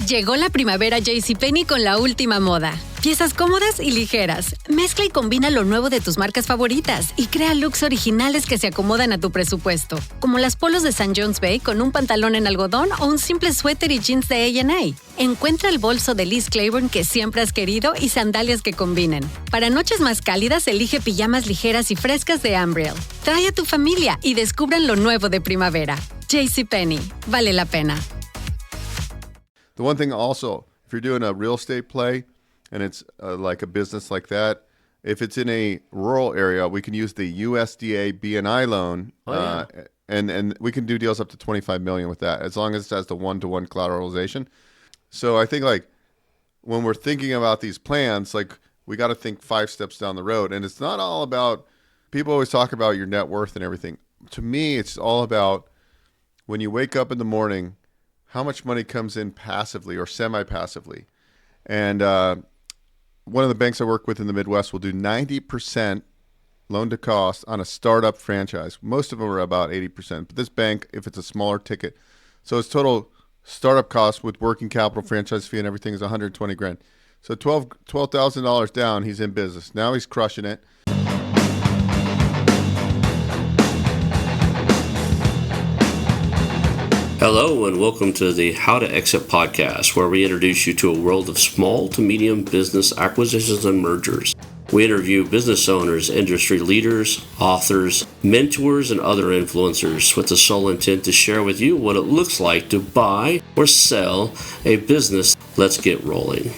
Llegó la primavera JCPenney con la última moda. Piezas cómodas y ligeras. Mezcla y combina lo nuevo de tus marcas favoritas y crea looks originales que se acomodan a tu presupuesto, como las polos de St. John's Bay con un pantalón en algodón o un simple suéter y jeans de A&A. Encuentra el bolso de Liz Claiborne que siempre has querido y sandalias que combinen. Para noches más cálidas, elige pijamas ligeras y frescas de Ambriel. Trae a tu familia y descubran lo nuevo de primavera. JCPenney. Vale la pena. The one thing also, if you're doing a real estate play and it's like a business like that, if it's in a rural area, we can use the USDA BNI loan, and we can do deals up to $25 million with that, as long as it has the one-to-one collateralization. So I think like when we're thinking about these plans, like we got to think 5 steps down the road, and it's not all about. People always talk about your net worth and everything. To me, it's all about when you wake up in the morning, how much money comes in passively or semi-passively. And one of the banks I work with in the Midwest will do 90% loan to cost on a startup franchise. Most of them are about 80%. But this bank, if it's a smaller ticket, so its total startup cost with working capital, franchise fee, and everything is $120,000. So $12,000 down, he's in business. Now he's crushing it. Hello and welcome to the How to Exit podcast, where we introduce you to a world of small to medium business acquisitions and mergers. We interview business owners, industry leaders, authors, mentors, and other influencers with the sole intent to share with you what it looks like to buy or sell a business. Let's get rolling.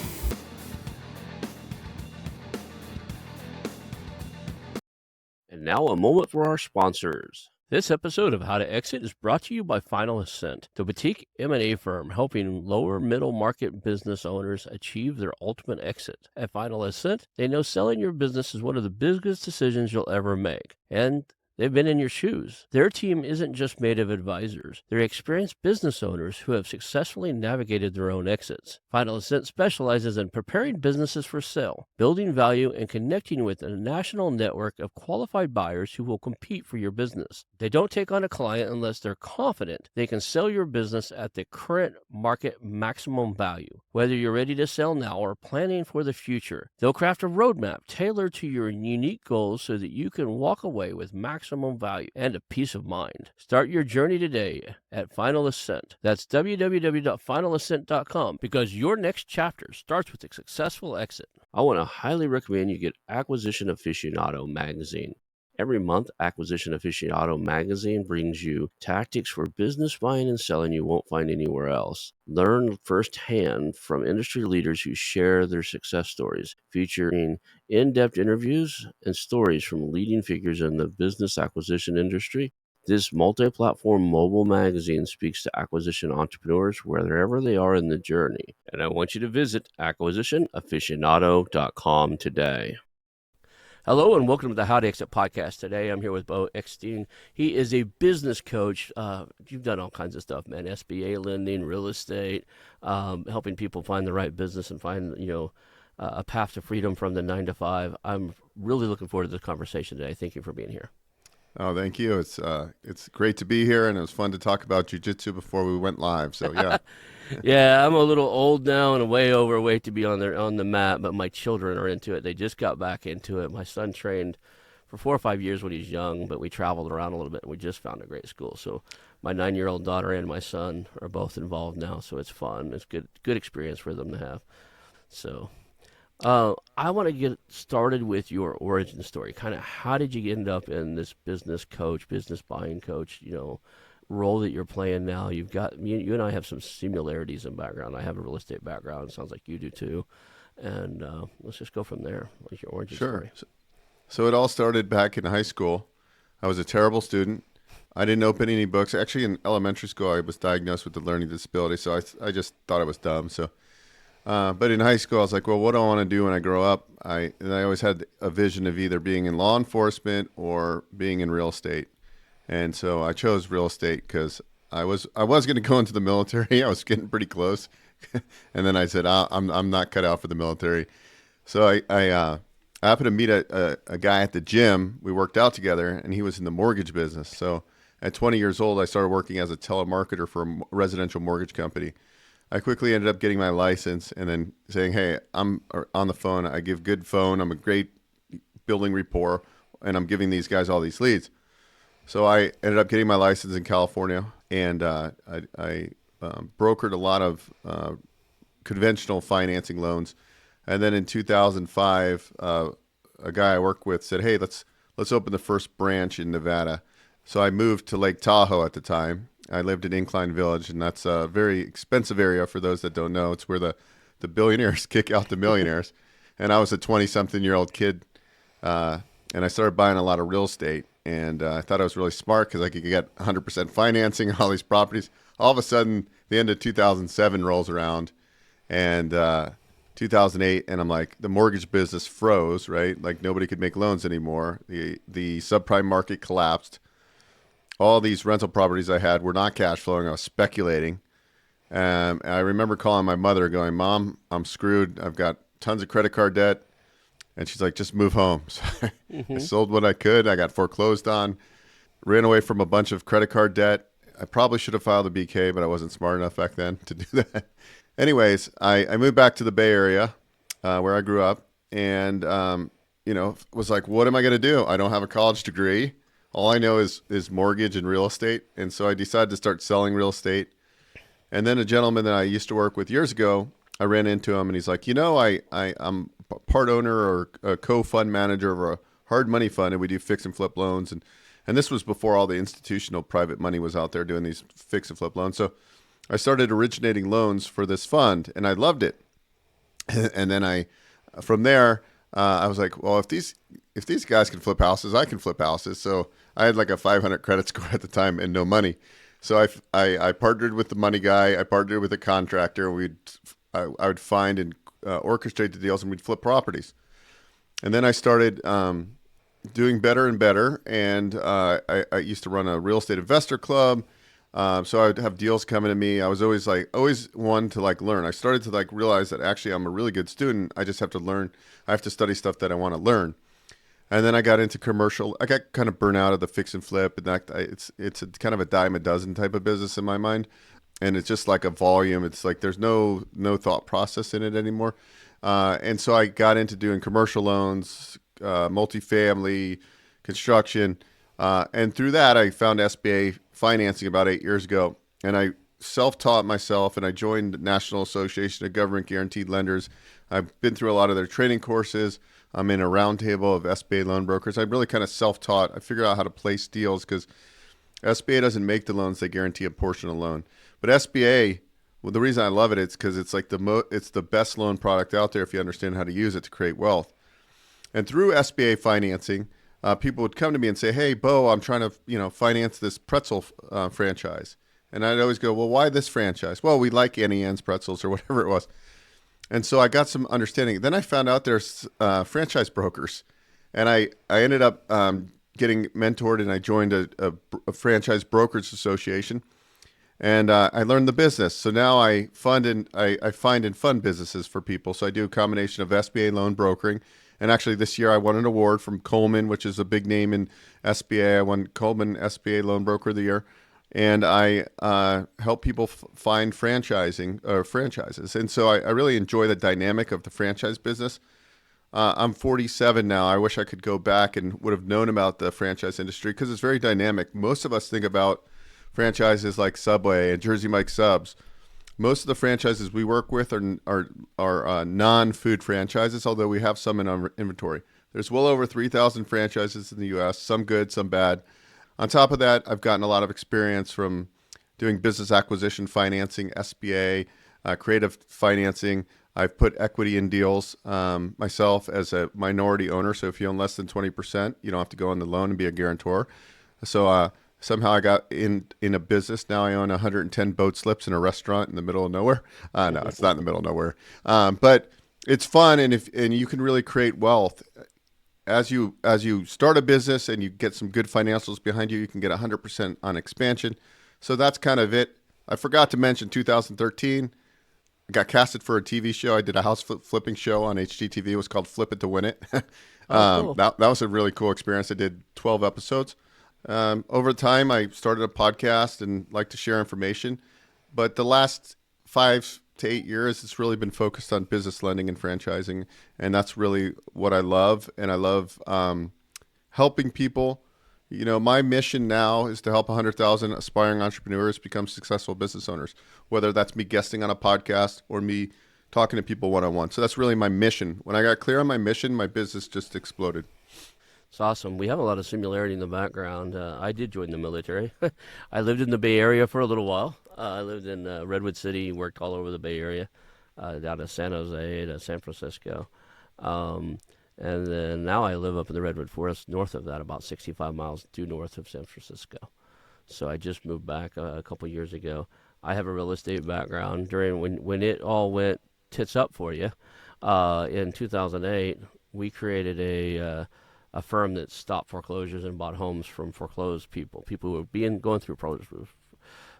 And now a moment for our sponsors. This episode of How to Exit is brought to you by Final Ascent, the boutique M&A firm helping lower middle market business owners achieve their ultimate exit. At Final Ascent, they know selling your business is one of the biggest decisions you'll ever make, and they've been in your shoes. Their team isn't just made of advisors. They're experienced business owners who have successfully navigated their own exits. Final Ascent specializes in preparing businesses for sale, building value, and connecting with a national network of qualified buyers who will compete for your business. They don't take on a client unless they're confident they can sell your business at the current market maximum value. Whether you're ready to sell now or planning for the future, they'll craft a roadmap tailored to your unique goals so that you can walk away with maximum value and a peace of mind. Start your journey today at Final Ascent. That's www.finalascent.com, because your next chapter starts with a successful exit. I want to highly recommend you get Acquisition Aficionado magazine. Every month, Acquisition Aficionado magazine brings you tactics for business buying and selling you won't find anywhere else. Learn firsthand from industry leaders who share their success stories, featuring in-depth interviews and stories from leading figures in the business acquisition industry. This multi-platform mobile magazine speaks to acquisition entrepreneurs wherever they are in the journey. And I want you to visit acquisitionaficionado.com today. Hello and welcome to the How to Exit podcast. Today I'm here with Beau Eckstein. He is a business coach. You've done all kinds of stuff, man. SBA lending, real estate, helping people find the right business and find, a path to freedom from the 9 to 5. I'm really looking forward to this conversation today. Thank you for being here. Oh, thank you. It's great to be here, and it was fun to talk about jiu-jitsu before we went live. So yeah. Yeah, I'm a little old now and way overweight to be on the mat, but my children are into it. They just got back into it. My son trained for 4 or 5 years when he was young, but we traveled around a little bit, and we just found a great school. So my 9-year-old daughter and my son are both involved now, so it's fun. It's good experience for them to have. So I want to get started with your origin story. Kind of how did you end up in this business buying coach, role that you're playing now? You've got you and I have some similarities in background. I have a real estate background. It sounds like you do too. And let's just go from there. What's your origin story? So it all started back in high school. I was a terrible student. I didn't open any books. Actually, in elementary school, I was diagnosed with a learning disability, so I just thought I was dumb. So, but in high school, I was like, well, what do I want to do when I grow up? I always had a vision of either being in law enforcement or being in real estate. And so I chose real estate because I was going to go into the military. I was getting pretty close. And then I said, I'm not cut out for the military. So I happened to meet a guy at the gym. We worked out together, and he was in the mortgage business. So at 20 years old, I started working as a telemarketer for a residential mortgage company. I quickly ended up getting my license and then saying, hey, I'm on the phone. I give good phone. I'm a great building rapport, and I'm giving these guys all these leads. So I ended up getting my license in California, and I brokered a lot of conventional financing loans. And then in 2005, a guy I worked with said, hey, let's open the first branch in Nevada. So I moved to Lake Tahoe at the time. I lived in Incline Village, and that's a very expensive area for those that don't know. It's where the billionaires kick out the millionaires. And I was a 20-something-year-old kid, and I started buying a lot of real estate. And I thought I was really smart because I could get 100% financing on all these properties. All of a sudden, the end of 2007 rolls around, and 2008, and I'm like, the mortgage business froze, right? Like nobody could make loans anymore. The subprime market collapsed. All these rental properties I had were not cash flowing. I was speculating. And I remember calling my mother going, Mom, I'm screwed. I've got tons of credit card debt. And she's like, just move home. So I sold what I could. I got foreclosed on, ran away from a bunch of credit card debt. I probably should have filed a BK, but I wasn't smart enough back then to do that. Anyways, I moved back to the Bay Area where I grew up, and was like, what am I going to do? I don't have a college degree. All I know is mortgage and real estate. And so I decided to start selling real estate. And then a gentleman that I used to work with years ago, I ran into him, and he's like, I'm part owner or a co-fund manager of a hard money fund, and we do fix and flip loans. And this was before all the institutional private money was out there doing these fix and flip loans. So I started originating loans for this fund, and I loved it. And then from there, I was like, well, if these guys can flip houses, I can flip houses. So I had like a 500 credit score at the time and no money. So I partnered with the money guy. I partnered with a contractor. I would find and orchestrate the deals, and we'd flip properties. And then I started doing better and better. And I used to run a real estate investor club. So I would have deals coming to me. I was always one to learn. I started to realize that actually I'm a really good student. I just have to learn. I have to study stuff that I want to learn. And then I got into commercial. I got kind of burnt out of the fix and flip, and it's a kind of a dime a dozen type of business in my mind. And it's just like a volume. It's like there's no thought process in it anymore. And so I got into doing commercial loans, multifamily, construction. And through that, I found SBA financing about 8 years ago. And I self-taught myself, and I joined the National Association of Government Guaranteed Lenders. I've been through a lot of their training courses. I'm in a roundtable of SBA loan brokers. I'm really kind of self-taught. I figured out how to place deals because SBA doesn't make the loans. They guarantee a portion of the loan. But SBA, well, the reason I love it is because it's like it's the best loan product out there if you understand how to use it to create wealth. And through SBA financing, people would come to me and say, hey, Beau, I'm trying to finance this pretzel franchise. And I'd always go, well, why this franchise? Well, we like Annie Ann's pretzels or whatever it was. And so I got some understanding. Then I found out there's franchise brokers. And I ended up getting mentored, and I joined a franchise brokerage association. And I learned the business. So now I fund and fund businesses for people. So I do a combination of SBA loan brokering. And actually this year I won an award from Coleman, which is a big name in SBA. I won Coleman SBA Loan Broker of the Year. And I help people find franchises. And so I really enjoy the dynamic of the franchise business. I'm 47 now. I wish I could go back and would have known about the franchise industry because it's very dynamic. Most of us think about franchises like Subway and Jersey Mike Subs. Most of the franchises we work with are non-food franchises, although we have some in our inventory. There's well over 3,000 franchises in the U.S., some good, some bad. On top of that, I've gotten a lot of experience from doing business acquisition financing, SBA, creative financing. I've put equity in deals myself as a minority owner. So if you own less than 20%, you don't have to go on the loan and be a guarantor. So somehow I got in a business. Now I own 110 boat slips in a restaurant in the middle of nowhere. No, it's not in the middle of nowhere. But it's fun, and you can really create wealth. As you start a business and you get some good financials behind you, you can get 100% on expansion. So that's kind of it. I forgot to mention 2013. I got casted for a TV show. I did a house flipping show on HGTV. It was called Flip It to Win It. Cool. That was a really cool experience. I did 12 episodes. Over time, I started a podcast and like to share information. But the last 5 to 8 years, it's really been focused on business lending and franchising. And that's really what I love. And I love helping people. You know, my mission now is to help 100,000 aspiring entrepreneurs become successful business owners, whether that's me guesting on a podcast or me talking to people one-on-one. So that's really my mission. When I got clear on my mission, my business just exploded. It's awesome. We have a lot of similarity in the background. I did join the military. I lived in the Bay Area for a little while. I lived in Redwood City, worked all over the Bay Area, down to San Jose to San Francisco. And then now I live up in the Redwood Forest, north of that, about 65 miles due north of San Francisco. So I just moved back a couple years ago. I have a real estate background. During when it all went tits up for you, in 2008, we created a firm that stopped foreclosures and bought homes from foreclosed people who were going through foreclosures.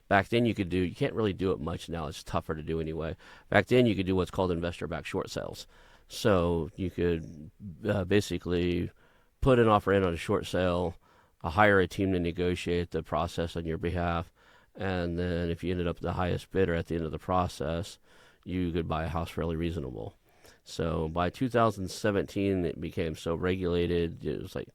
Back then you can't really do it much now. It's tougher to do anyway. Back then you could do what's called investor-backed short sales. So you could basically put an offer in on a short sale, hire a team to negotiate the process on your behalf, and then if you ended up the highest bidder at the end of the process, you could buy a house fairly reasonable. So by 2017, it became so regulated. It was like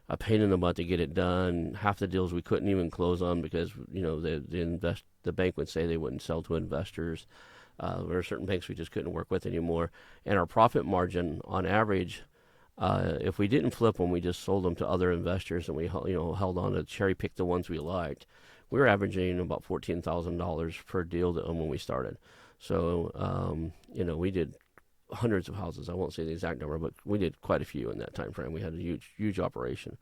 a pain in the butt to get it done. Half the deals we couldn't even close on because, you know, the bank would say they wouldn't sell to investors. There are certain banks we just couldn't work with anymore. And our profit margin on average, if we didn't flip them, we just sold them to other investors and we held on to cherry pick the ones we liked. We were averaging about $14,000 per deal when we started. So, we did hundreds of houses. I won't say the exact number, but we did quite a few in that time frame. We had a huge operation.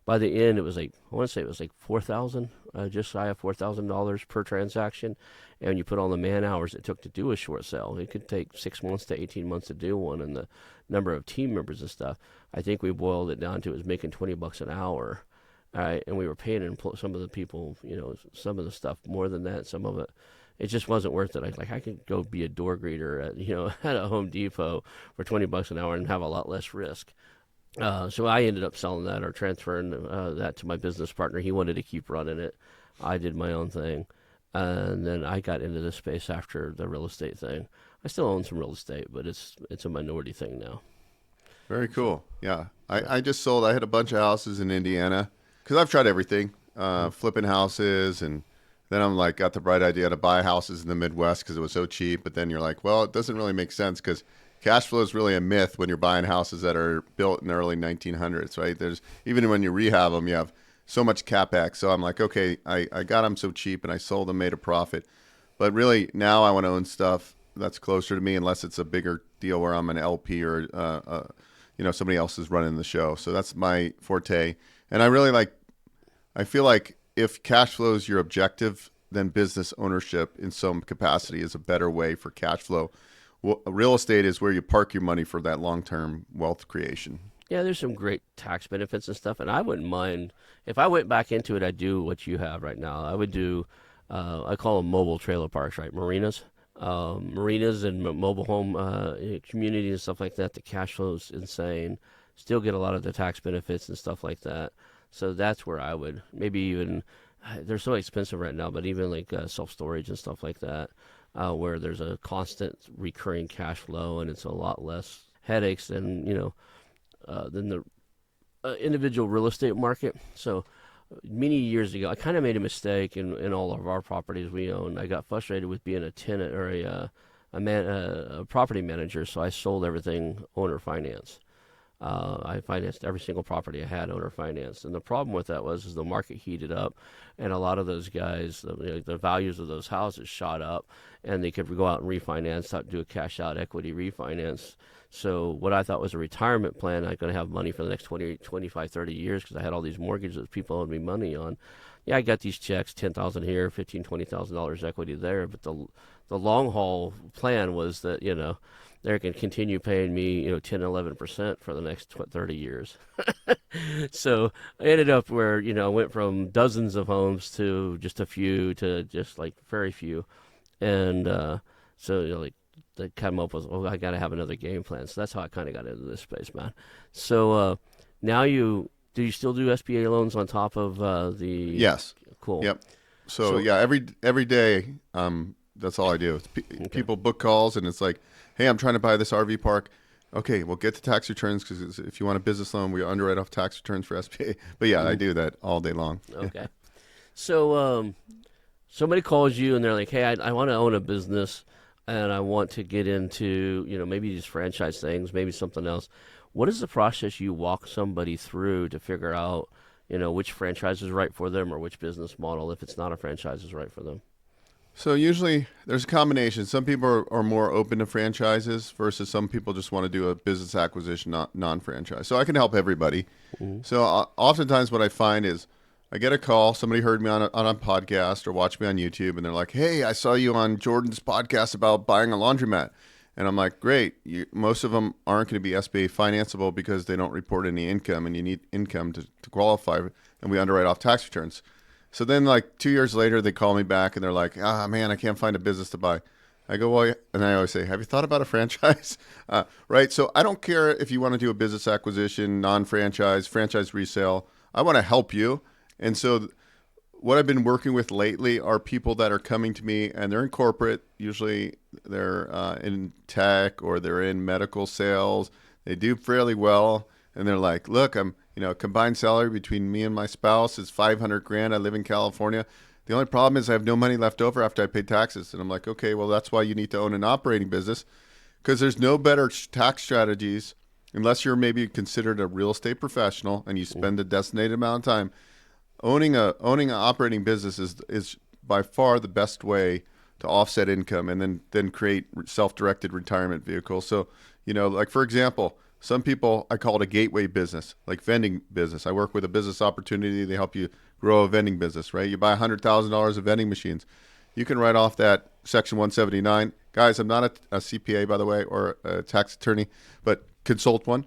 By the end, it was like, I want to say it was like $4,000, just shy of $4,000 per transaction. And you put all the man hours it took to do a short sale. It could take 6 months to 18 months to do one, and the number of team members and stuff. I think we boiled it down to it was making $20 an hour. All right, and we were paying some of the people, some of the stuff more than that. Some of it just wasn't worth it. I could go be a door greeter at a Home Depot for $20 an hour and have a lot less risk. So I ended up selling that or transferring that to my business partner. He wanted to keep running it. I did my own thing. And then I got into this space after the real estate thing. I still own some real estate, but it's a minority thing now. Very cool. Yeah. I just sold. I had a bunch of houses in Indiana because I've tried everything, flipping houses, and then I'm like, got the bright idea to buy houses in the Midwest because it was so cheap. But then you're like, well, it doesn't really make sense because cash flow is really a myth when you're buying houses that are built in the early 1900s, right? Even when you rehab them, you have so much capex. So I'm like, okay, I got them so cheap and I sold them, made a profit. But really now I want to own stuff that's closer to me unless it's a bigger deal where I'm an LP or, somebody else is running the show. So that's my forte. And I feel like if cash flow is your objective, then business ownership in some capacity is a better way for cash flow. Well, real estate is where you park your money for that long-term wealth creation. Yeah, there's some great tax benefits and stuff, and I wouldn't mind if I went back into it. I'd do what you have right now. I would do, I call them mobile trailer parks, right? Marinas and mobile home community and stuff like that. The cash flow is insane. Still get a lot of the tax benefits and stuff like that. So that's where I would maybe even. They're so expensive right now, but even like self-storage and stuff like that, where there's a constant recurring cash flow and it's a lot less headaches than the individual real estate market. So many years ago, I kind of made a mistake in all of our properties we own. I got frustrated with being a tenant or a property manager, so I sold everything owner finance. I financed every single property I had owner financed, and the problem with that was the market heated up, and a lot of those guys, the values of those houses shot up, and they could go out and refinance, do a cash out equity refinance. So what I thought was a retirement plan, I'm going to have money for the next 20, 25, 30 years because I had all these mortgages that people owed me money on. Yeah, I got these checks, $10,000 here, $15,000, $20,000 equity there, but the long haul plan was that they can continue paying me 10, 11% for the next 30 years. So I ended up where I went from dozens of homes to just a few to just like very few, and they come up with, I got to have another game plan. So that's how I kind of got into this space, man. So now do you still do SBA loans on top of the? Yes. Cool. Yep. So yeah, every day I'm That's all I do. Okay. People book calls, and it's like, hey, I'm trying to buy this RV park. Okay, well, get the tax returns, because if you want a business loan, we underwrite off tax returns for SBA. But yeah, I do that all day long. Okay. So somebody calls you and they're like, hey, I want to own a business and I want to get into, maybe these franchise things, maybe something else. What is the process you walk somebody through to figure out, which franchise is right for them or which business model, if it's not a franchise, is right for them? So usually there's a combination. Some people are more open to franchises versus some people just want to do a business acquisition, not non-franchise. So I can help everybody. So oftentimes what I find is I get a call. Somebody heard me on a podcast or watched me on YouTube, and they're like, hey, I saw you on Jordan's podcast about buying a laundromat. And I'm like, great. Most of them aren't going to be SBA financeable because they don't report any income, and you need income to qualify, and we underwrite off tax returns. So then, like 2 years later, they call me back and they're like, man, I can't find a business to buy. I go, well, and I always say, have you thought about a franchise? Right? So I don't care if you want to do a business acquisition, non-franchise, franchise resale. I want to help you. And so what I've been working with lately are people that are coming to me, and they're in corporate. Usually they're in tech or they're in medical sales. They do fairly well. And they're like, look, I'm, combined salary between me and my spouse is $500,000. I live in California. The only problem is I have no money left over after I pay taxes. And I'm like, okay, well, that's why you need to own an operating business, because there's no better tax strategies unless you're maybe considered a real estate professional and you spend a designated amount of time. Owning an operating business is by far the best way to offset income and then create self-directed retirement vehicles. So, like for example, some people, I call it a gateway business, like vending business. I work with a business opportunity. They help you grow a vending business, right? You buy $100,000 of vending machines. You can write off that Section 179. Guys, I'm not a CPA, by the way, or a tax attorney, but consult one.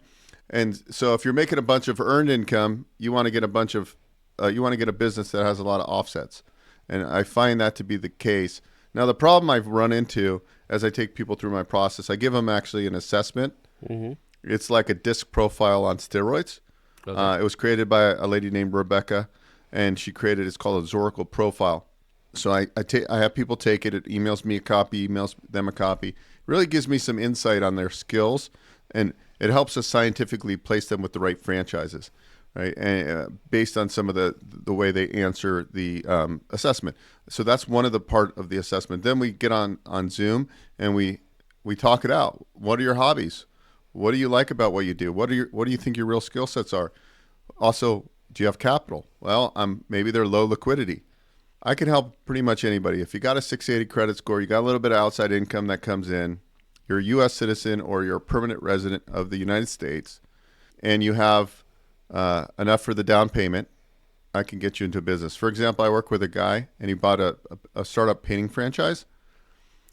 And so if you're making a bunch of earned income, you want to get a business that has a lot of offsets. And I find that to be the case. Now, the problem I've run into as I take people through my process, I give them actually an assessment. Mm-hmm. It's like a disc profile on steroids. Okay. It was created by a lady named Rebecca, and she created, it's called a Zoracle profile. So I have people take it. It emails me a copy, emails them a copy. It really gives me some insight on their skills, and it helps us scientifically place them with the right franchises, right? And based on some of the way they answer the assessment. So that's one of the part of the assessment. Then we get on Zoom and we talk it out. What are your hobbies? What do you like about what you do? What do you think your real skill sets are? Also, do you have capital? Well, maybe they're low liquidity. I can help pretty much anybody. If you got a 680 credit score, you got a little bit of outside income that comes in, you're a U.S. citizen or you're a permanent resident of the United States, and you have enough for the down payment, I can get you into business. For example, I work with a guy, and he bought a startup painting franchise.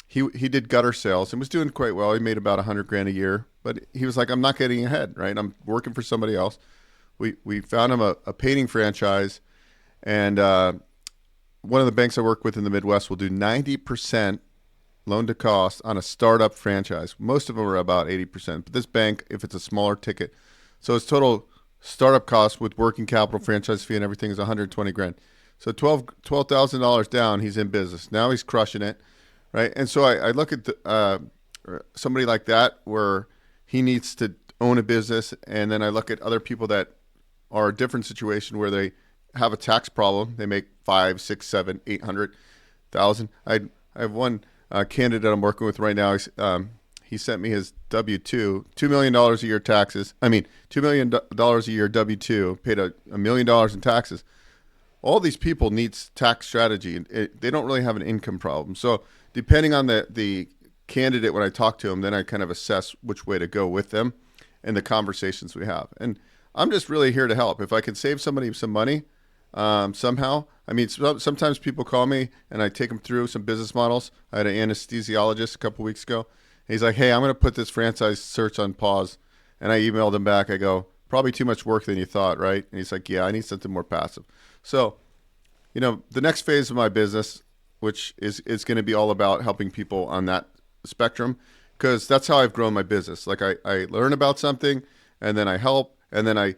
He did gutter sales and was doing quite well. He made about $100,000 a year, but he was like, I'm not getting ahead, right? I'm working for somebody else. We found him a painting franchise, and one of the banks I work with in the Midwest will do 90% loan to cost on a startup franchise. Most of them are about 80%, but this bank, if it's a smaller ticket, so his total startup cost with working capital, franchise fee, and everything is $120,000. So $12,000 down, he's in business. Now he's crushing it. Right. And so I look at somebody like that where he needs to own a business. And then I look at other people that are a different situation where they have a tax problem. They make 5, 6, 7, 800,000. I have one candidate I'm working with right now. He sent me his W-2, $2 million a year taxes. $2 million a year W-2, paid $1 million in taxes. All these people need tax strategy. They don't really have an income problem. So depending on the candidate, when I talk to them, then I kind of assess which way to go with them and the conversations we have. And I'm just really here to help. If I can save somebody some money somehow. Sometimes people call me and I take them through some business models. I had an anesthesiologist a couple weeks ago. He's like, hey, I'm going to put this franchise search on pause. And I emailed him back. I go, probably too much work than you thought, right? And he's like, yeah, I need something more passive. So, the next phase of my business, which is going to be all about helping people on that spectrum, because that's how I've grown my business. Like I learn about something and then I help. And then I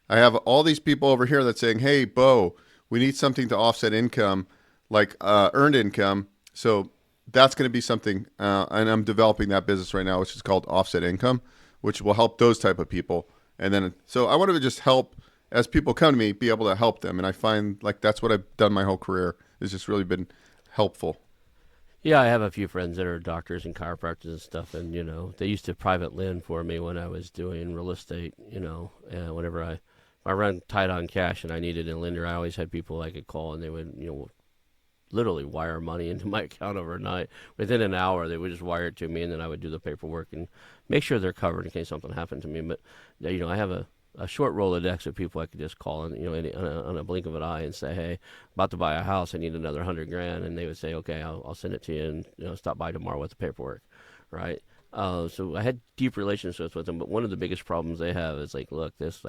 have all these people over here that's saying, hey, Beau, we need something to offset income, like earned income. So that's going to be something, and I'm developing that business right now, which is called offset income, which will help those type of people. And then, so I wanted to just help, as people come to me, be able to help them. And I find like that's what I've done my whole career. It's just really been helpful. Yeah, I have a few friends that are doctors and chiropractors and stuff, and they used to private lend for me when I was doing real estate. Whenever if I run tight on cash and I needed a lender, I always had people I could call, and they would literally wire money into my account overnight. Within an hour, they would just wire it to me, and then I would do the paperwork and make sure they're covered in case something happened to me. But I have a short Rolodex of people I could just call and on a blink of an eye and say, hey, about to buy a house, I need another $100,000, and they would say, okay, I'll send it to you, and stop by tomorrow with the paperwork, right? So I had deep relationships with them, but one of the biggest problems they have is like, look, this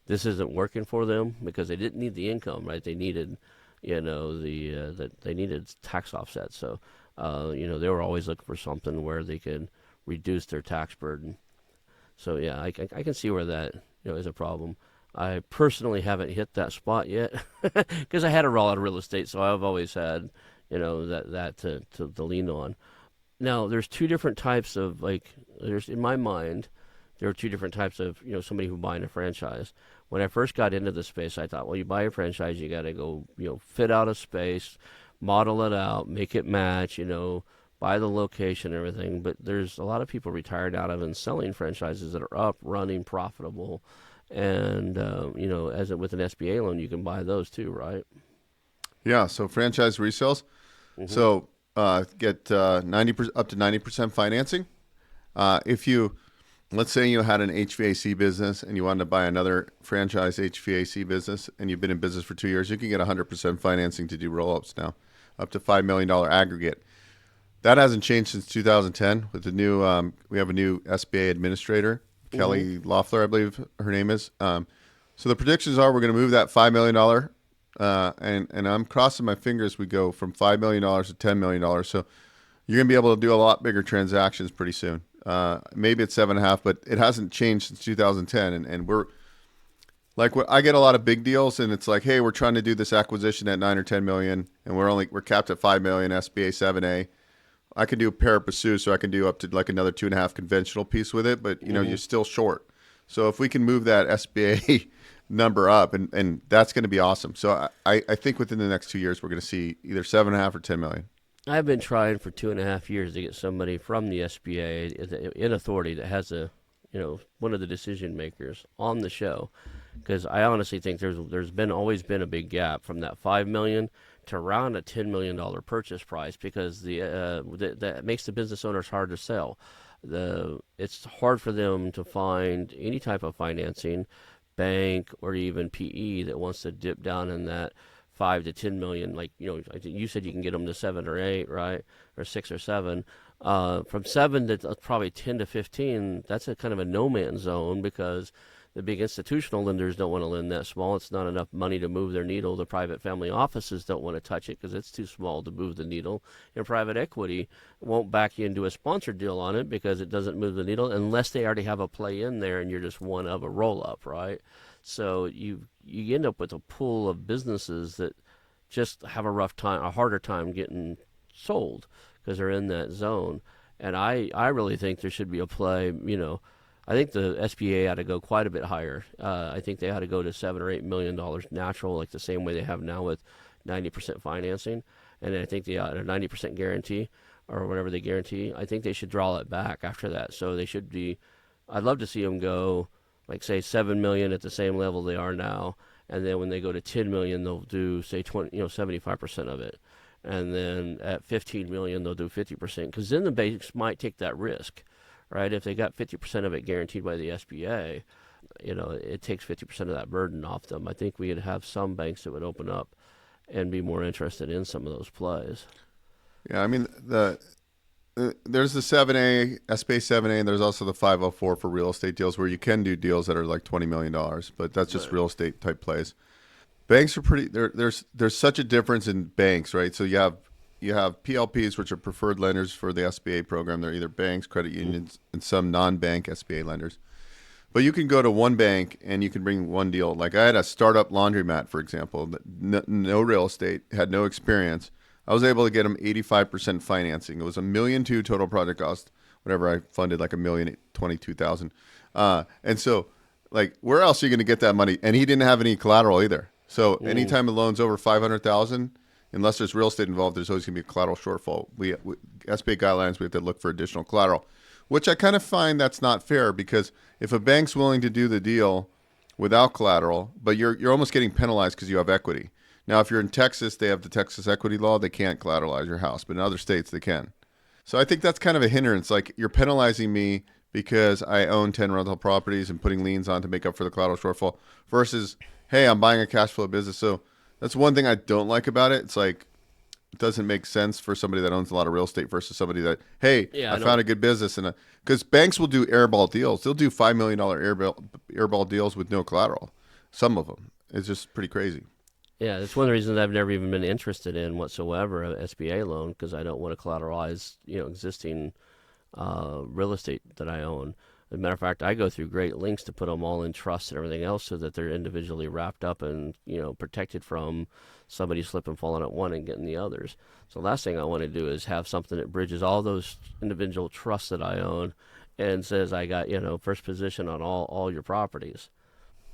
isn't working for them because they didn't need the income, right? They needed they needed tax offsets. So, they were always looking for something where they could reduce their tax burden. So, yeah, I can see where that, is a problem. I personally haven't hit that spot yet because I had a lot of real estate. So I've always had, that to lean on. Now, there's two different types of in my mind, there are two different types of, somebody who buying a franchise. When I first got into the space, I thought, well, you buy a franchise, you got to go, fit out a space, model it out, make it match, buy the location and everything. But there's a lot of people retired out of and selling franchises that are up, running, profitable. And, with an SBA loan, you can buy those too, right? Yeah. So franchise resales. Mm-hmm. So get 90% up to 90% financing. Let's say you had an HVAC business and you wanted to buy another franchise HVAC business and you've been in business for 2 years, you can get 100% financing to do roll-ups now, up to $5 million aggregate. That hasn't changed since 2010 with the new, we have a new SBA administrator, Kelly Loeffler, I believe her name is. So the predictions are we're going to move that $5 million, and I'm crossing my fingers we go from $5 million to $10 million. So you're going to be able to do a lot bigger transactions pretty soon. Maybe it's 7.5, but it hasn't changed since 2010. And we're like, I get a lot of big deals, and it's like, hey, we're trying to do this acquisition at 9 or 10 million, and we're capped at 5 million SBA 7A. I can do a pari passu, so I can do up to like another 2.5 conventional piece with it, but you're still short. So if we can move that SBA number up, and that's going to be awesome. So I think within the next 2 years, we're going to see either 7.5 or 10 million. I've been trying for 2.5 years to get somebody from the SBA in authority that has one of the decision makers on the show, because I honestly think there's always been a big gap from that $5 million to around a $10 million purchase price, because that makes the business owners hard to sell. It's hard for them to find any type of financing, bank or even PE that wants to dip down in that 5 to 10 million. Like, I think you said you can get them to 7 or 8, right? Or 6 or 7. From 7 to probably 10 to 15, that's a kind of a no man's zone, because the big institutional lenders don't want to lend that small. It's not enough money to move their needle. The private family offices don't want to touch it because it's too small to move the needle. And private equity won't back you into a sponsored deal on it because it doesn't move the needle unless they already have a play in there and you're just one of a roll-up, right? So you end up with a pool of businesses that just have a harder time getting sold because they're in that zone. And I really think there should be a play, I think the SBA ought to go quite a bit higher. I think they ought to go to $7 or $8 million natural, like the same way they have now with 90% financing. And I think they ought a 90% guarantee or whatever they guarantee. I think they should draw it back after that. So they should be, I'd love to see them go, like say 7 million at the same level they are now. And then when they go to 10 million, they'll do say 75% of it. And then at 15 million, they'll do 50%, because then the banks might take that risk. Right, if they got 50% of it guaranteed by the SBA, it takes 50% of that burden off them. I think we would have some banks that would open up and be more interested in some of those plays. Yeah, I mean there's the 7A, SBA 7A, and there's also the 504 for real estate deals where you can do deals that are like $20 million, but that's just real estate type plays. Banks are pretty. There's such a difference in banks, right? So you have PLPs, which are preferred lenders for the SBA program. They're either banks, credit unions, and some non-bank SBA lenders. But you can go to one bank and you can bring one deal. Like I had a startup laundromat, for example, no real estate, had no experience. I was able to get them 85% financing. It was $1.2 million total project cost. Whatever, I funded like $1,022,000. And so, like, where else are you going to get that money? And he didn't have any collateral either. So anytime a loan's over $500,000, unless there's real estate involved, there's always going to be a collateral shortfall. We SBA guidelines, we have to look for additional collateral, which I kind of find that's not fair, because if a bank's willing to do the deal without collateral, but you're almost getting penalized because you have equity. Now, if you're in Texas, they have the Texas equity law. They can't collateralize your house, but in other states they can. So I think that's kind of a hindrance. Like, you're penalizing me because I own 10 rental properties and putting liens on to make up for the collateral shortfall, versus, hey, I'm buying a cash flow business. So that's one thing I don't like about it. It's like, it doesn't make sense for somebody that owns a lot of real estate versus somebody that, hey, I found a good business. And because banks will do airball deals. They'll do $5 million airball deals with no collateral. Some of them. It's just pretty crazy. Yeah, that's one of the reasons I've never even been interested in whatsoever an SBA loan, because I don't want to collateralize, existing real estate that I own. As a matter of fact, I go through great lengths to put them all in trust and everything else so that they're individually wrapped up and, protected from somebody slipping, falling at one and getting the others. So the last thing I want to do is have something that bridges all those individual trusts that I own and says I got, first position on all your properties.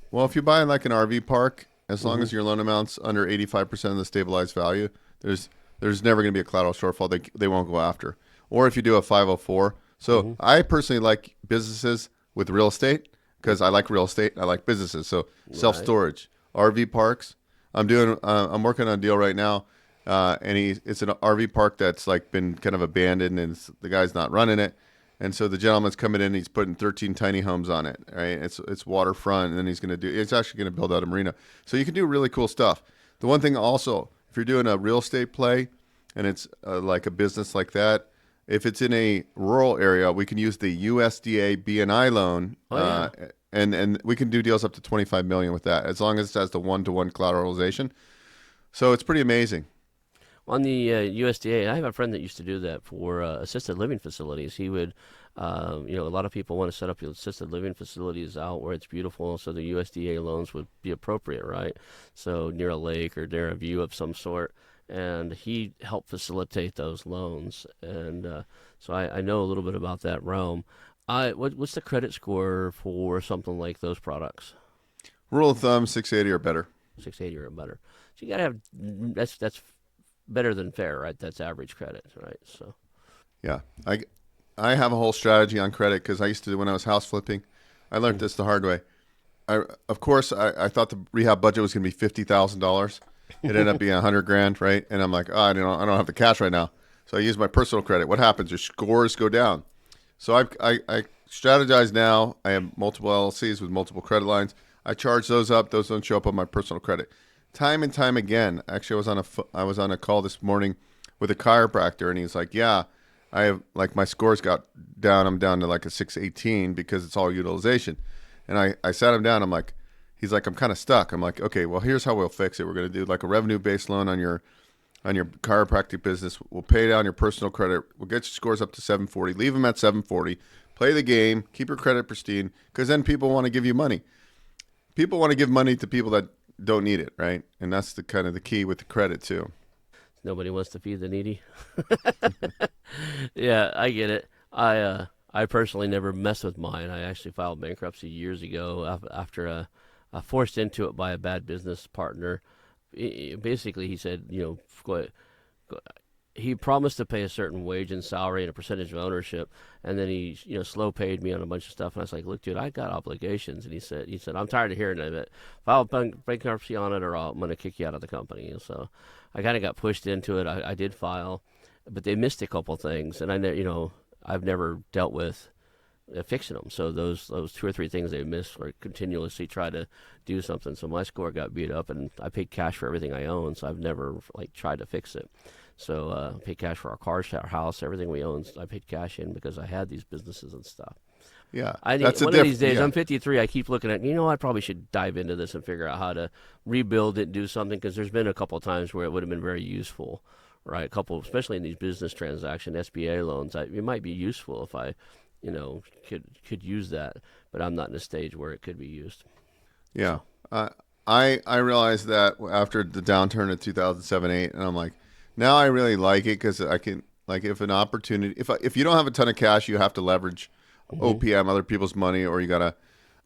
Well, if you buy like an RV park, as long as your loan amount's under 85% of the stabilized value, there's never going to be a collateral shortfall they won't go after. Or if you do a 504. So I personally like businesses with real estate because I like real estate. I like businesses. So self-storage, RV parks. I'm working on a deal right now, and it's an RV park that's like been kind of abandoned, and the guy's not running it. And so the gentleman's coming in, and he's putting 13 tiny homes on it, right? It's waterfront, and then he's actually going to build out a marina. So you can do really cool stuff. The one thing also, if you're doing a real estate play and it's like a business like that, if it's in a rural area, we can use the USDA BNI loan, and we can do deals up to $25 million with that, as long as it has the one-to-one collateralization. So it's pretty amazing. On the USDA, I have a friend that used to do that for assisted living facilities. He would, a lot of people want to set up assisted living facilities out where it's beautiful, so the USDA loans would be appropriate, right? So near a lake or near a view of some sort. And he helped facilitate those loans. And so I know a little bit about that realm. What's the credit score for something like those products? Rule of thumb, 680 or better. 680 or better. So you got to have, that's better than fair, right? That's average credit, right? So, yeah, I have a whole strategy on credit because I used to, when I was house flipping, I learned this the hard way. Of course, I thought the rehab budget was going to be $50,000. It ended up being $100,000, right? And I'm like, I don't have the cash right now, so I use my personal credit. What happens? Your scores go down. So I strategize now. I have multiple LLCs with multiple credit lines. I charge those up. Those don't show up on my personal credit. Time and time again. Actually, I was on a call this morning with a chiropractor, and he's like, "Yeah, I have like my scores got down. I'm down to like a 618 because it's all utilization." And I sat him down. I'm like, he's like, "I'm kind of stuck." I'm like, "Okay, well, here's how we'll fix it. We're going to do like a revenue-based loan on your chiropractic business. We'll pay down your personal credit. We'll get your scores up to 740. Leave them at 740. Play the game. Keep your credit pristine, because then people want to give you money. People want to give money to people that don't need it, right? And that's the kind of the key with the credit too. Nobody wants to feed the needy. Yeah, I get it. I personally never messed with mine. I actually filed bankruptcy years ago after forced into it by a bad business partner. Basically, he said, he promised to pay a certain wage and salary and a percentage of ownership, and then he, slow paid me on a bunch of stuff. And I was like, "Look, dude, I got obligations." And he said, "I'm tired of hearing it. File bankruptcy on it, or I'm going to kick you out of the company." And so I kind of got pushed into it. I did file, but they missed a couple things, and I've never dealt with fixing them. So those 2 or 3 things they missed, or continuously try to do something. So my score got beat up, and I paid cash for everything I own. So I've never tried to fix it. So I paid cash for our cars, our house, everything we own. I paid cash in because I had these businesses and stuff. Yeah, I think one of these days, I'm 53. I keep looking at, I probably should dive into this and figure out how to rebuild it and do something, because there's been a couple of times where it would have been very useful, right? Especially in these business transaction SBA loans. It might be useful if I, could use that, but I'm not in a stage where it could be used. Yeah, I realized that after the downturn of 2007-8, and I'm like, Now I really like it because I can, like, if an opportunity, if you don't have a ton of cash, you have to leverage Hmm. OPM, other people's money, or you gotta,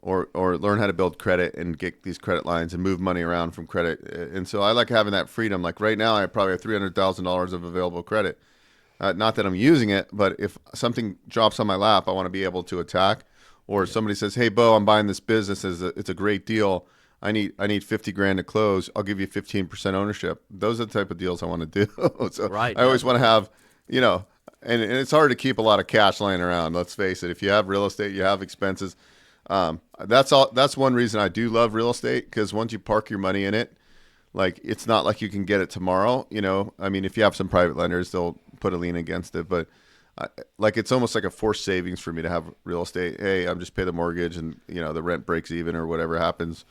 or learn how to build credit and get these credit lines and move money around from credit. And so I like having that freedom. Like right now, I probably have $300,000 of available credit. Not that I'm using it, but if something drops on my lap, I want to be able to attack. Or Yeah. somebody says, "Hey, Bo, I'm buying this business. It's a great deal. I need 50 grand to close. I'll give you 15% ownership." Those are the type of deals I want to do. So Right. I always want to have, you know, and it's hard to keep a lot of cash lying around. Let's face it. If you have real estate, you have expenses. That's all. That's one reason I do love real estate, because once you park your money in it, like, it's not like you can get it tomorrow. I mean, if you have some private lenders, they'll put a lien against it, but like, it's almost like a forced savings for me to have real estate. Hey, I'm just pay the mortgage, and the rent breaks even or whatever happens.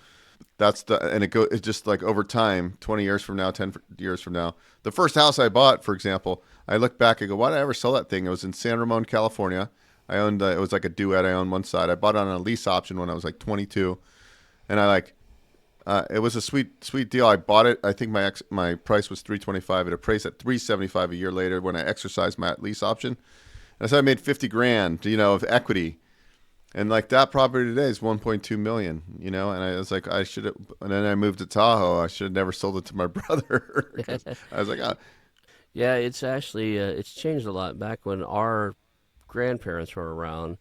And it's just like over time, 20 years from now, 10 years from now. The first house I bought, for example, I look back and go, why did I ever sell that thing? It was in San Ramon, California. I owned, it was like a duet. I owned one side. I bought it on a lease option when I was like 22. And it was a sweet deal. I bought it. I think my price was 325. It appraised at 375 a year later when I exercised my lease option. And so I made 50 grand, of equity. And like, that property today is 1.2 million, and I was like, I should have, and then I moved to Tahoe. I should have never sold it to my brother, 'cause I was like, Yeah, it's actually it's changed a lot. Back when our grandparents were around,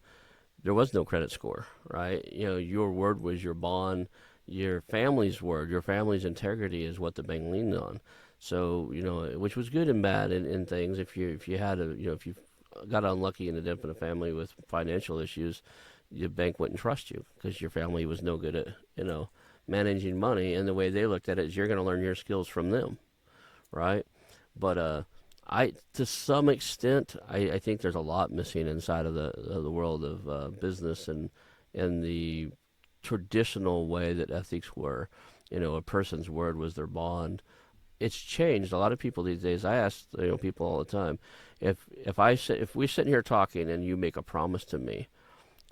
there was no credit score, right? Your word was your bond. Your family's word, your family's integrity is what the bank leaned on. So, which was good and bad in things. If you had if you got unlucky and ended up in a family with financial issues, your bank wouldn't trust you because your family was no good at managing money. And the way they looked at it is, you're going to learn your skills from them, right? But I to some extent, I think there's a lot missing inside of the world of business and the traditional way that ethics were. A person's word was their bond. It's changed. A lot of people these days. I ask people all the time, if we sit here talking and you make a promise to me,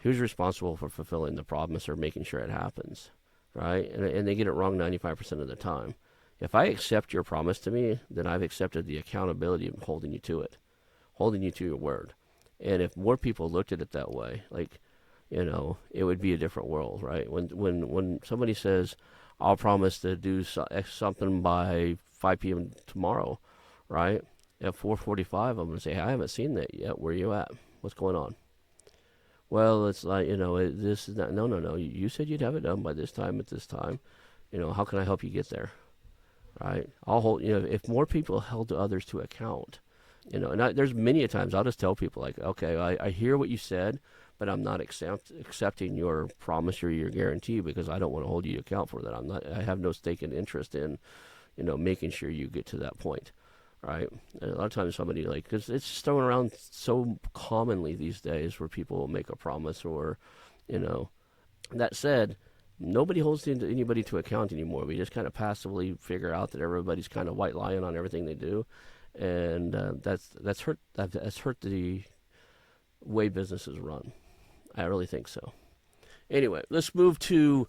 who's responsible for fulfilling the promise or making sure it happens, right? And they get it wrong 95% of the time. If I accept your promise to me, then I've accepted the accountability of holding you to it, holding you to your word. And if more people looked at it that way, like, it would be a different world, right? When somebody says, "I'll promise to do something by 5 p.m. tomorrow," right? At 4:45, I'm going to say, "Hey, I haven't seen that yet. Where are you at? What's going on?" Well, it's like, this is not. No, no, no. You said you'd have it done by this time at this time. How can I help you get there? Right? I'll hold. If more people held to others to account, there's many a times I'll just tell people, like, okay, I hear what you said, but I'm not accepting your promise or your guarantee because I don't want to hold you to account for that. I have no stake in interest in, making sure you get to that point, right? And a lot of times somebody, like, because it's thrown around so commonly these days where people will make a promise or, you know, that said, nobody holds anybody to account anymore. We just kind of passively figure out that everybody's kind of white lying on everything they do, and that's hurt the way businesses run. I really think so. Anyway, let's move to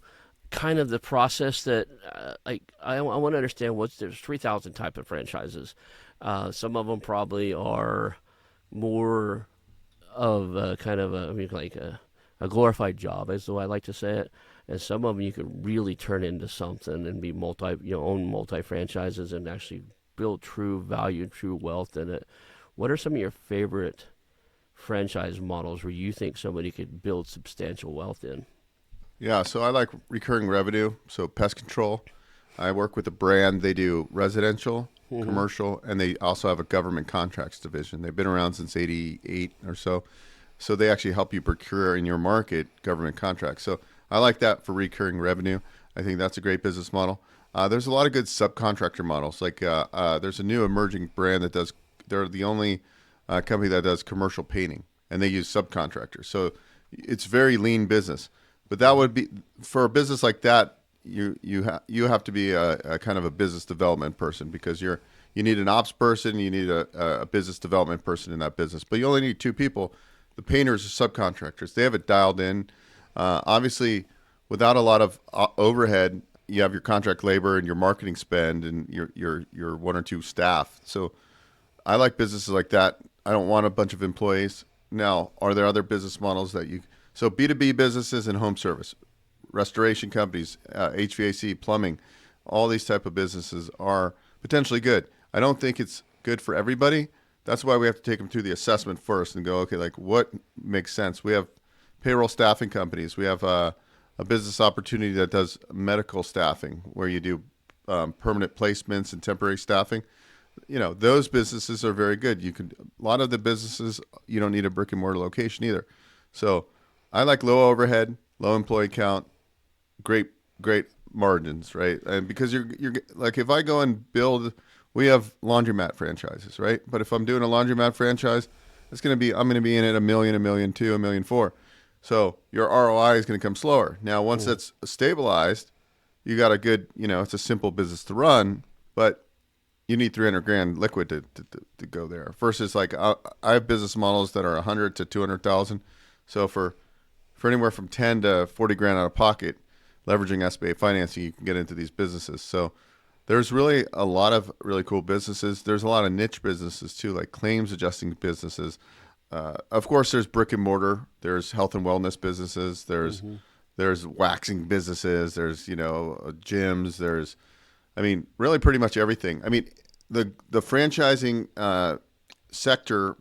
kind of the process that I want to understand. There's 3,000 type of franchises. Some of them probably are more of a kind of a glorified job, as though I like to say it, and some of them you could really turn into something and be own multi franchises and actually build true value, true wealth in it. What are some of your favorite franchise models where you think somebody could build substantial wealth in? Yeah, so I like recurring revenue. So pest control. I work with a brand. They do residential, commercial, and they also have a government contracts division. They've been around since '88 or so. So they actually help you procure in your market government contracts. So I like that for recurring revenue. I think that's a great business model. There's a lot of good subcontractor models. Like there's a new emerging brand that does. They're the only company that does commercial painting, and they use subcontractors. So it's very lean business. But that would be for a business like that. You have to be a kind of a business development person, because you need an ops person, you need a business development person in that business. But you only need two people. The painters are subcontractors. They have it dialed in. Obviously, without a lot of overhead, you have your contract labor and your marketing spend and your one or two staff. So I like businesses like that. I don't want a bunch of employees. Now, are there other business models that you? So B2B businesses and home service, restoration companies, HVAC, plumbing, all these type of businesses are potentially good. I don't think it's good for everybody. That's why we have to take them through the assessment first and go, okay, like what makes sense? We have payroll staffing companies. We have a business opportunity that does medical staffing where you do permanent placements and temporary staffing. Those businesses are very good. A lot of the businesses, you don't need a brick and mortar location either. So I like low overhead, low employee count, great margins, right? And because you're like, if I go and build, we have laundromat franchises, right? But if I'm doing a laundromat franchise, I'm going to be in it $1 million, $1.2 million, $1.4 million. So your ROI is going to come slower. Now, once that's stabilized, you got a good, it's a simple business to run, but you need $300,000 liquid to go there. Versus like I have business models that are 100 to 200,000. So for anywhere from 10 to 40 grand out of pocket, leveraging SBA financing, you can get into these businesses. So there's really a lot of really cool businesses. There's a lot of niche businesses too, like claims adjusting businesses. Of course, there's brick and mortar. There's health and wellness businesses. There's waxing businesses. There's gyms. There's, really pretty much everything. The franchising sector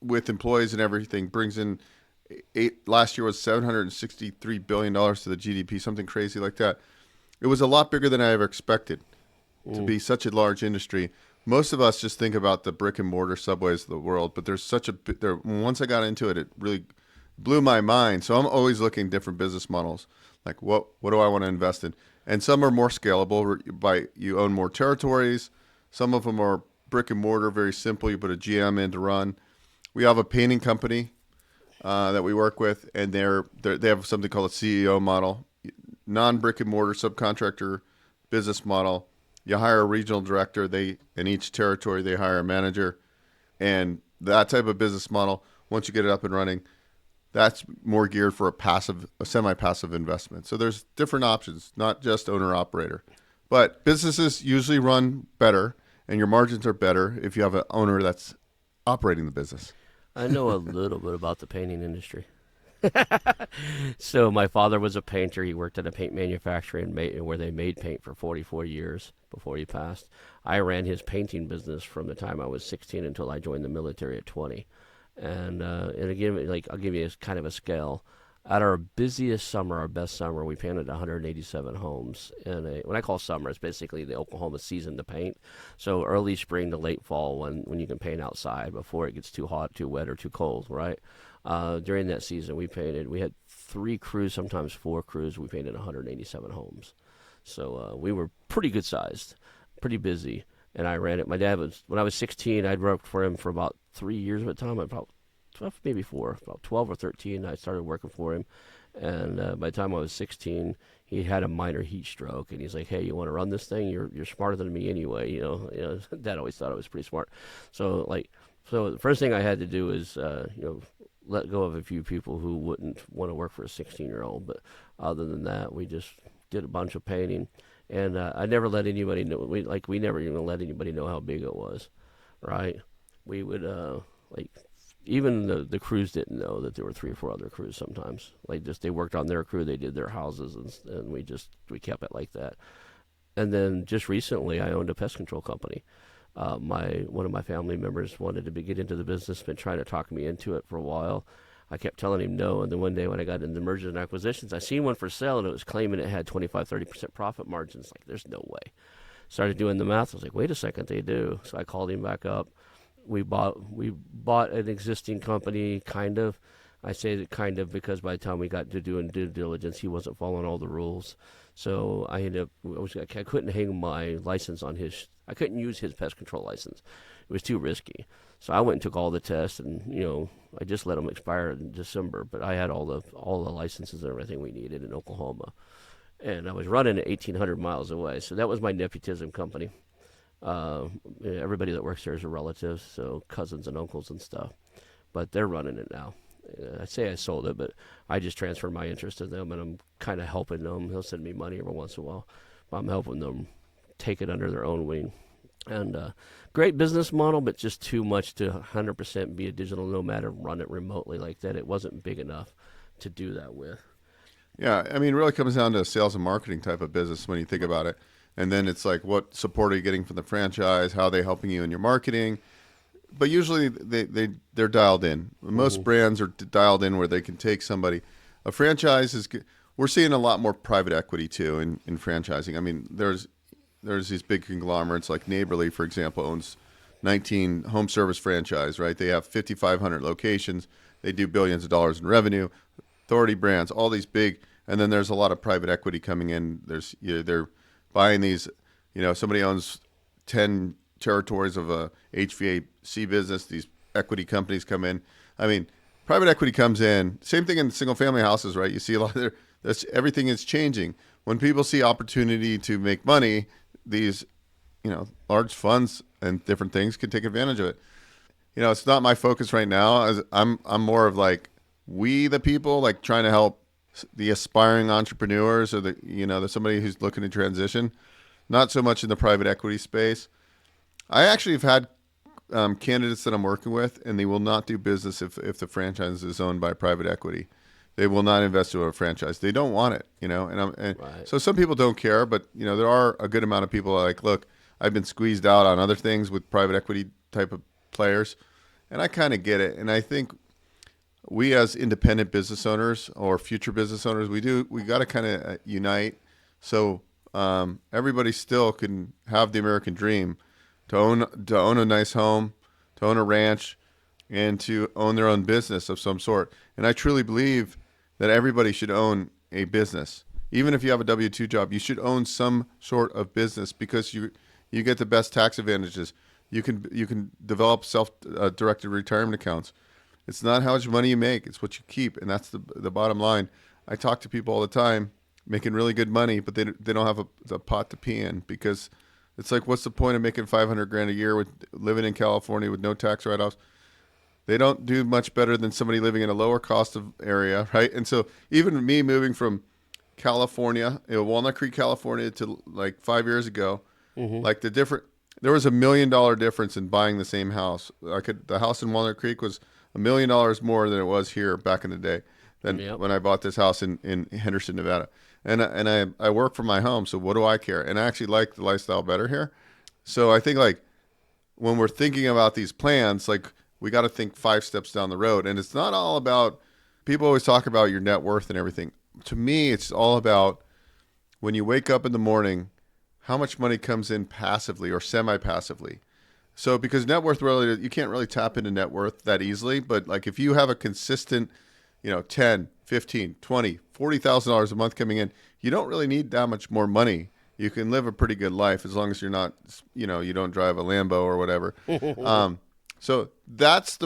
with employees and everything brings in last year was $763 billion to the GDP, something crazy like that. It was a lot bigger than I ever expected to be such a large industry. Most of us just think about the brick and mortar subways of the world, but there's once I got into it, it really blew my mind. So I'm always looking at different business models. Like what do I want to invest in? And some are more scalable you own more territories. Some of them are brick and mortar, very simple. You put a GM in to run. We have a painting company that we work with, and they have something called a CEO model, non-brick and mortar subcontractor business model. You hire a regional director. In each territory they hire a manager, and that type of business model. Once you get it up and running, that's more geared for a semi-passive investment. So there's different options, not just owner-operator. But businesses usually run better, and your margins are better if you have an owner that's operating the business. I know a little bit about the painting industry. So my father was a painter. He worked at a paint manufacturer where they made paint for 44 years before he passed. I ran his painting business from the time I was 16 until I joined the military at 20. And again, I'll give you kind of a scale. At our busiest summer, our best summer, we painted 187 homes. When I call summer, it's basically the Oklahoma season to paint. So early spring to late fall when you can paint outside before it gets too hot, too wet, or too cold, right? During that season, we had 3 crews, sometimes 4 crews. We painted 187 homes. So we were pretty good sized, pretty busy. And I ran it. My dad when I was 16, I'd worked for him for about 3 years at a time. About 12 or 13, I started working for him. And by the time I was 16, he had a minor heat stroke. And he's like, "Hey, you want to run this thing? You're smarter than me anyway." Dad always thought I was pretty smart. So the first thing I had to do is, let go of a few people who wouldn't want to work for a 16-year-old. But other than that, we just did a bunch of painting. And I never let anybody know. We never even let anybody know how big it was, right? We would even the crews didn't know that there were 3 or 4 other crews sometimes. They worked on their crew, they did their houses, and we kept it like that. And then just recently, I owned a pest control company. One of my family members wanted to get into the business, been trying to talk me into it for a while. I kept telling him no, and then one day when I got into mergers and acquisitions, I seen one for sale, and it was claiming it had 25-30% profit margins. Like, there's no way. Started doing the math. I was like, wait a second, they do. So I called him back up. We bought an existing company, kind of. I say that kind of because by the time we got to doing due diligence, he wasn't following all the rules. So I couldn't hang my license on I couldn't use his pest control license. It was too risky. So I went and took all the tests, and I just let them expire in December. But I had all the licenses and everything we needed in Oklahoma, and I was running it 1,800 miles away. So that was my nepotism company. Everybody that works there is a relative, so cousins and uncles and stuff. But they're running it now. I say I sold it, but I just transferred my interest to them, and I'm kind of helping them. They'll send me money every once in a while. But I'm helping them take it under their own wing, And great business model, but just too much to 100% be a digital nomad and run it remotely like that. It wasn't big enough to do that with. Yeah, I mean, it really comes down to a sales and marketing type of business when you think about it. And then it's like, what support are you getting from the franchise? How are they helping you in your marketing? But usually they're dialed in. Most brands are dialed in where they can take somebody. A franchise is. We're seeing a lot more private equity too in franchising. I mean, there's these big conglomerates like Neighborly, for example, owns 19 home service franchise. Right, they have 5,500 locations. They do billions of dollars in revenue. Authority Brands, all these big, and then there's a lot of private equity coming in. They're buying these. Somebody owns 10 territories of a HVAC business. These equity companies come in. I mean, private equity comes in. Same thing in single family houses, right? You see a lot of everything is changing. When people see opportunity to make money, these, large funds and different things can take advantage of it. It's not my focus right now. As I'm more of like we the people, like trying to help the aspiring entrepreneurs or there's somebody who's looking to transition. Not so much in the private equity space. I actually have had candidates that I'm working with, and they will not do business if the franchise is owned by private equity. They will not invest in a franchise. They don't want it, Right. So some people don't care, but there are a good amount of people that are like, look, I've been squeezed out on other things with private equity type of players, and I kind of get it. And I think we as independent business owners or future business owners, we got to kind of unite so everybody still can have the American dream to own a nice home, to own a ranch, and to own their own business of some sort. And I truly believe that everybody should own a business. Even if you have a W-2 job, you should own some sort of business because you get the best tax advantages. You can develop self-directed retirement accounts. It's not how much money you make, it's what you keep, and that's the bottom line. I talk to people all the time making really good money, but they don't have a pot to pee in because it's like, what's the point of making $500,000 a year with living in California with no tax write-offs? They don't do much better than somebody living in a lower cost of area, right? And so even me moving from California, Walnut Creek, California, to like 5 years ago, like there was $1 million difference in buying the same house. The house in Walnut Creek was $1 million more than it was here back in the day than when I bought this house in Henderson, Nevada. And I work from my home, so what do I care? And I actually like the lifestyle better here. So I think like when we're thinking about these plans, like we got to think 5 steps down the road. And it's not all about, people always talk about your net worth and everything. To me, it's all about when you wake up in the morning, how much money comes in passively or semi-passively. So because net worth, really, you can't really tap into net worth that easily. But like if you have a consistent, 10, 15, 20, $40,000 a month coming in, you don't really need that much more money. You can live a pretty good life as long as you're not, you don't drive a Lambo or whatever. So that's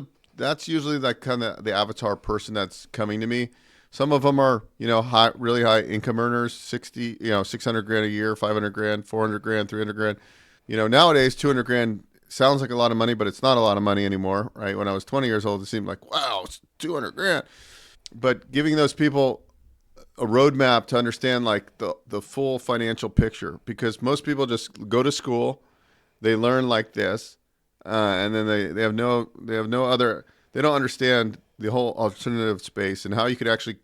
usually like kind of the avatar person that's coming to me. Some of them are, really high income earners, $600,000 a year, $500,000, $400,000, $300,000. Nowadays, $200,000 sounds like a lot of money, but it's not a lot of money anymore, right? When I was 20 years old, it seemed like, wow, it's $200,000. But giving those people a roadmap to understand like the full financial picture, because most people just go to school, they learn like this, and then they don't understand the whole alternative space and how you could actually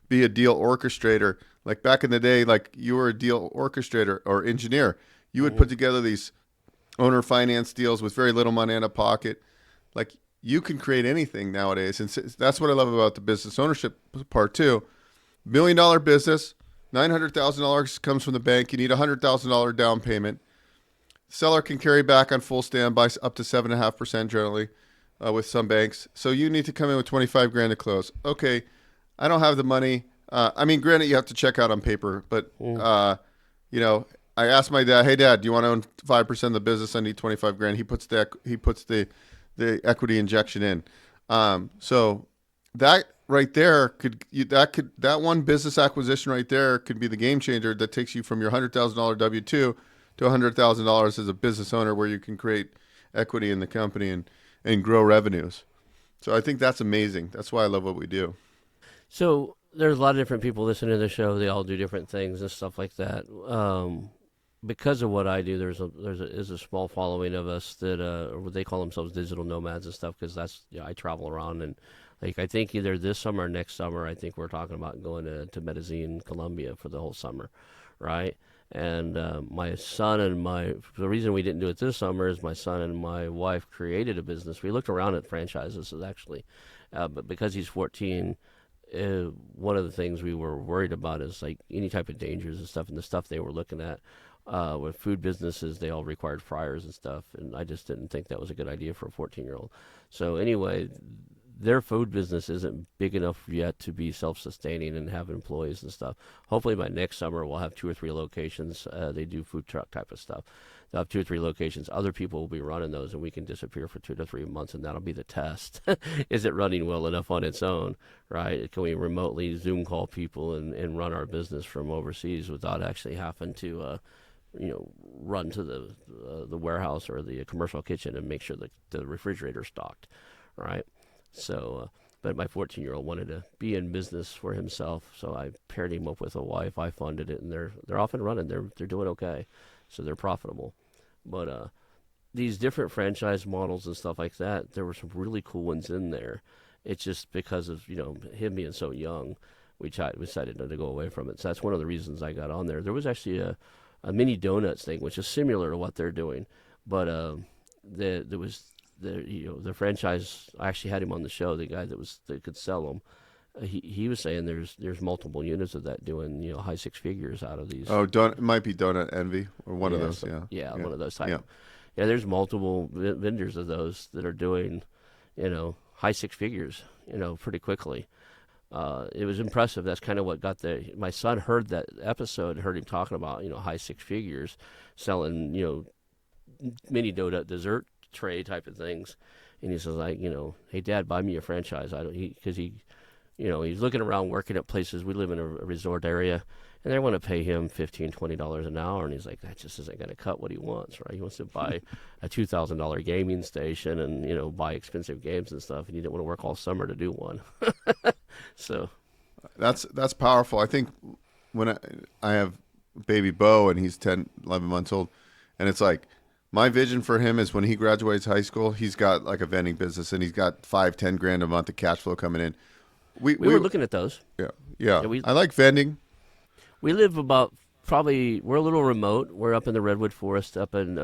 be a deal orchestrator. Like back in the day, like you were a deal orchestrator or engineer, you would put together these owner finance deals with very little money in a pocket. Like you can create anything nowadays. And that's what I love about the business ownership part too. $1 million business, $900,000 comes from the bank. You need a $100,000 down payment. Seller can carry back on full standby up to 7.5% generally with some banks. So you need to come in with $25,000 to close. Okay, I don't have the money. Granted, you have to check out on paper, but I asked my dad, "Hey, Dad, do you want to own 5% of the business? I need $25,000." He puts the equity injection in. So that right there that one business acquisition right there could be the game changer that takes you from your $100,000 W-2 to $100,000 as a business owner, where you can create equity in the company and grow revenues. So I think that's amazing. That's why I love what we do. So there's a lot of different people listening to the show. They all do different things and stuff like that. because of what I do, is a small following of us that they call themselves digital nomads and stuff, because that's I travel around, and like I think either this summer or next summer, I think we're talking about going to Medellin, Colombia for the whole summer, right? And my son and the reason we didn't do it this summer is my son and my wife created a business. We looked around at franchises actually, but because he's 14, one of the things we were worried about is like any type of dangers and stuff. And the stuff they were looking at with food businesses, they all required fryers and stuff. And I just didn't think that was a good idea for a 14-year-old. So anyway, their food business isn't big enough yet to be self-sustaining and have employees and stuff. Hopefully by next summer we'll have 2 or 3 locations. They do food truck type of stuff. They'll have 2 or 3 locations. Other people will be running those, and we can disappear for 2 to 3 months, and that'll be the test. Is it running well enough on its own, right? Can we remotely Zoom call people and run our business from overseas without actually having to run to the warehouse or the commercial kitchen and make sure that the refrigerator's stocked, right? So, but my 14-year-old wanted to be in business for himself, so I paired him up with a wife. I funded it, and they're off and running. They're doing okay, so they're profitable. But these different franchise models and stuff like that, there were some really cool ones in there. It's just because of him being so young, we decided not to go away from it. So that's one of the reasons I got on there. There was actually a mini donuts thing, which is similar to what they're doing, but there was the franchise. I actually had him on the show. The guy that could sell them. He was saying there's multiple units of that doing high 6 figures out of these. Oh, it might be Donut Envy or one of those. Yeah, one of those type. Yeah. Yeah, there's multiple vendors of those that are doing high 6 figures pretty quickly. It was impressive. That's kind of what got my son heard that episode, heard him talking about high 6 figures, selling mini donut dessert tray type of things, and he says like hey Dad, buy me a franchise. Because he's looking around working at places. We live in a resort area, and they want to pay him $15-$20 an hour, and he's like, that just isn't going to cut what he wants, right? He wants to buy a $2,000 gaming station and buy expensive games and stuff, and he didn't want to work all summer to do one. So that's powerful. I think when I have baby Beau and he's 10, 11 months old, and it's like my vision for him is when he graduates high school, he's got like a vending business and he's got $5-10 grand a month of cash flow coming in. We were looking at those. Yeah. I like vending. We live we're a little remote. We're up in the Redwood Forest up in,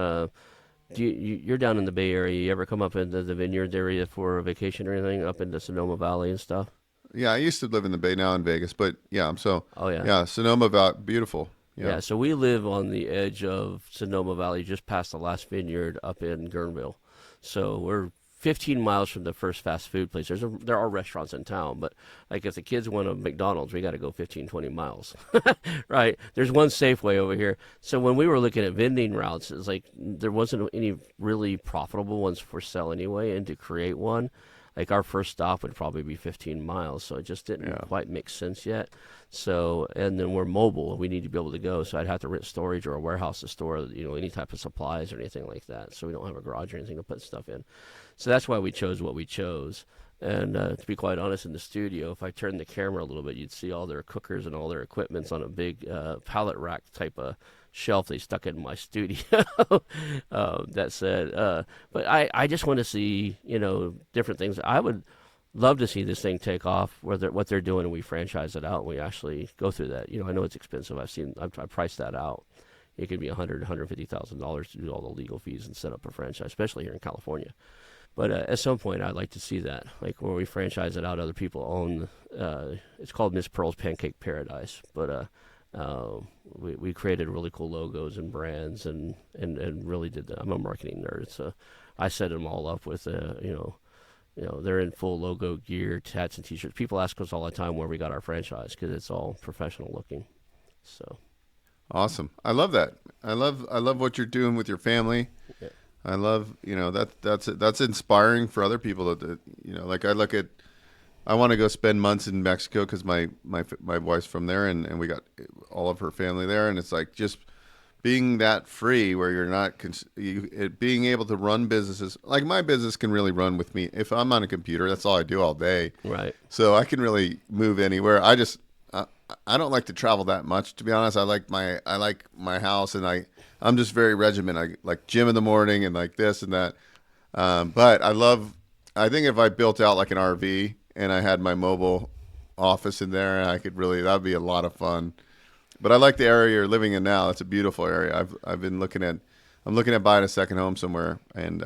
you're down in the Bay Area. You ever come up into the Vineyards area for a vacation or anything, up into Sonoma Valley and stuff? Yeah, I used to live in the Bay, now in Vegas, but yeah, yeah, Sonoma Valley, beautiful. Yeah, so we live on the edge of Sonoma Valley, just past the last vineyard up in Guerneville. So we're 15 miles from the first fast food place. There are restaurants in town, but like if the kids want a McDonald's, we got to go 15, 20 miles, right? There's one Safeway over here. So when we were looking at vending routes, it's like there wasn't any really profitable ones for sale anyway, and to create one, like our first stop would probably be 15 miles, so it just didn't quite make sense yet. So, and then we're mobile, we need to be able to go, so I'd have to rent storage or a warehouse to store, any type of supplies or anything like that, so we don't have a garage or anything to put stuff in. So that's why we chose what we chose. And to be quite honest, in the studio, if I turned the camera a little bit, you'd see all their cookers and all their equipments on a big pallet rack type of shelf they stuck in my studio. That said, but I just want to see, different things. I would love to see this thing take off, what they're doing, and we franchise it out, and we actually go through that. I know it's expensive. I've priced that out. It could be $150,000 to do all the legal fees and set up a franchise, especially here in California. But at some point, I'd like to see that, like where we franchise it out, other people own. It's called Miss Pearl's Pancake Paradise. But we created really cool logos and brands, and really did that. I'm a marketing nerd, so I set them all up with they're in full logo gear, hats and T-shirts. People ask us all the time where we got our franchise because it's all professional looking. So awesome! I love that. I love what you're doing with your family. Yeah. I love, that's inspiring for other people to like I want to go spend months in Mexico because my wife's from there and we got all of her family there, and it's like just being that free where you're not being able to run businesses. Like my business can really run with me if I'm on a computer. That's all I do all day. Right. So I can really move anywhere. I don't like to travel that much, to be honest. I like my house, and I'm just very regimented. I like gym in the morning and like this and that. But I think if I built out like an RV and I had my mobile office in there, that'd be a lot of fun. But I like the area you're living in now. It's a beautiful area. I'm looking at buying a second home somewhere, and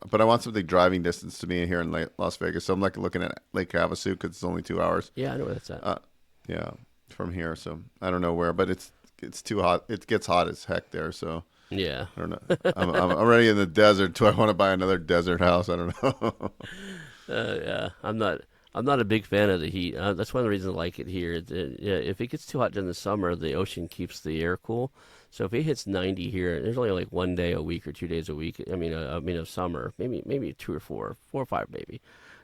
but I want something driving distance to me here in Las Vegas. So I'm like looking at Lake Havasu because it's only 2 hours. Yeah, I know where that's at. Yeah, from here. So I don't know where, but it's too hot. It gets hot as heck there. So Yeah. I don't know. I'm already in the desert. Do I want to buy another desert house? I don't know. Yeah, I'm not a big fan of the heat. That's one of the reasons I like it here. Yeah, if it gets too hot during the summer, the ocean keeps the air cool. So if it hits 90 here, there's only like 1 day a week or 2 days a week. I mean, of summer, maybe 2 or 4 or 5 maybe.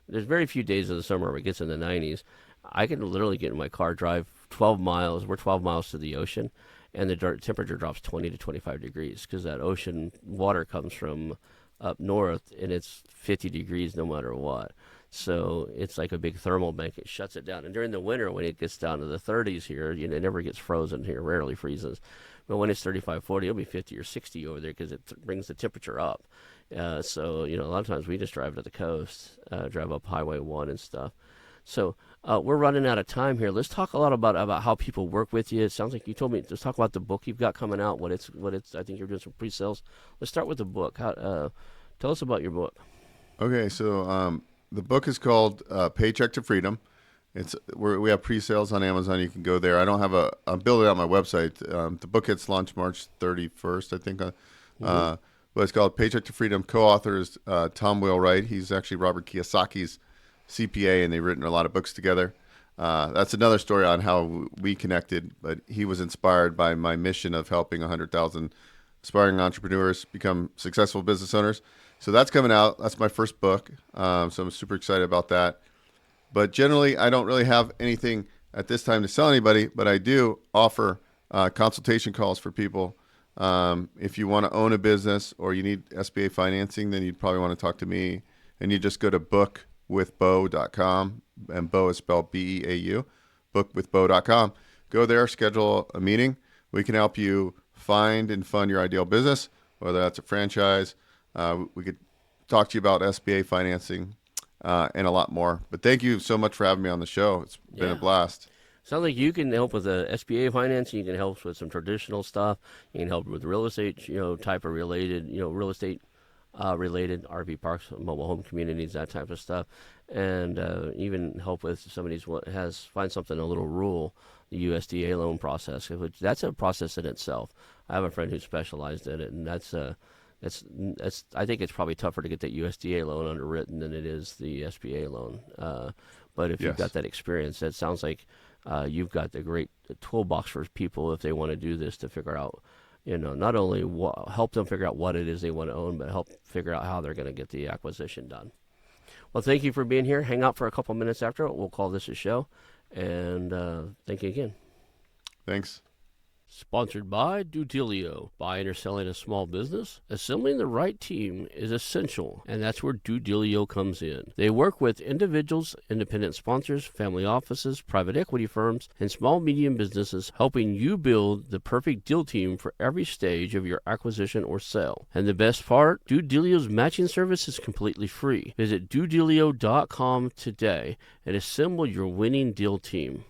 There's very few days of the summer where it gets in the 90s. I can literally get in my car, drive 12 miles. We're 12 miles to the ocean, and the temperature drops 20 to 25 degrees because that ocean water comes from up north, and it's 50 degrees no matter what. So it's like a big thermal bank. It shuts it down. And during the winter, when it gets down to the 30s here, it never gets frozen here, rarely freezes. But when it's 35, 40, it'll be 50 or 60 over there because it brings the temperature up. So, a lot of times we just drive to the coast, drive up Highway 1 and stuff. So we're running out of time here. Let's talk a lot about how people work with you. It sounds like you told me, let's talk about the book you've got coming out, what it's. I think you're doing some pre-sales. Let's start with the book. Tell us about your book. Okay, so the book is called Paycheck to Freedom. We have pre-sales on Amazon. You can go there. I'm building out my website. The book gets launched March 31st, I think. But it's called Paycheck to Freedom. Co-author is Tom Wheelwright. He's actually Robert Kiyosaki's CPA, and they've written a lot of books together. That's another story on how we connected, but he was inspired by my mission of helping 100,000 aspiring entrepreneurs become successful business owners. So that's coming out. That's my first book. So I'm super excited about that. But generally, I don't really have anything at this time to sell anybody, but I do offer consultation calls for people. If you want to own a business or you need SBA financing, then you'd probably want to talk to me. And you just go to bookwithbeau.com, and Beau is spelled B-E-A-U, bookwithbeau.com. Go there, schedule a meeting. We can help you find and fund your ideal business, whether that's a franchise. We could talk to you about SBA financing and a lot more. But thank you so much for having me on the show. It's been a blast. Sounds like you can help with the SBA financing. You can help with some traditional stuff. You can help with real estate, type of related, real estate related RV parks, mobile home communities, that type of stuff, and even help with somebody who find something a little rural, the USDA loan process, which that's a process in itself. I have a friend who specialized in it, and that's I think it's probably tougher to get that USDA loan underwritten than it is the SBA loan. But if you've got that experience, it sounds like you've got the great toolbox for people if they want to do this to figure out, not only help them figure out what it is they want to own, but help figure out how they're going to get the acquisition done. Well, thank you for being here. Hang out for a couple minutes after. We'll call this a show. And thank you again. Thanks. Sponsored by Dudilio. Buying or selling a small business? Assembling the right team is essential, and that's where Dudilio comes in. They work with individuals, independent sponsors, family offices, private equity firms, and small medium businesses, helping you build the perfect deal team for every stage of your acquisition or sale. And the best part, Dudilio's matching service is completely free. Visit Dudilio.com today and assemble your winning deal team.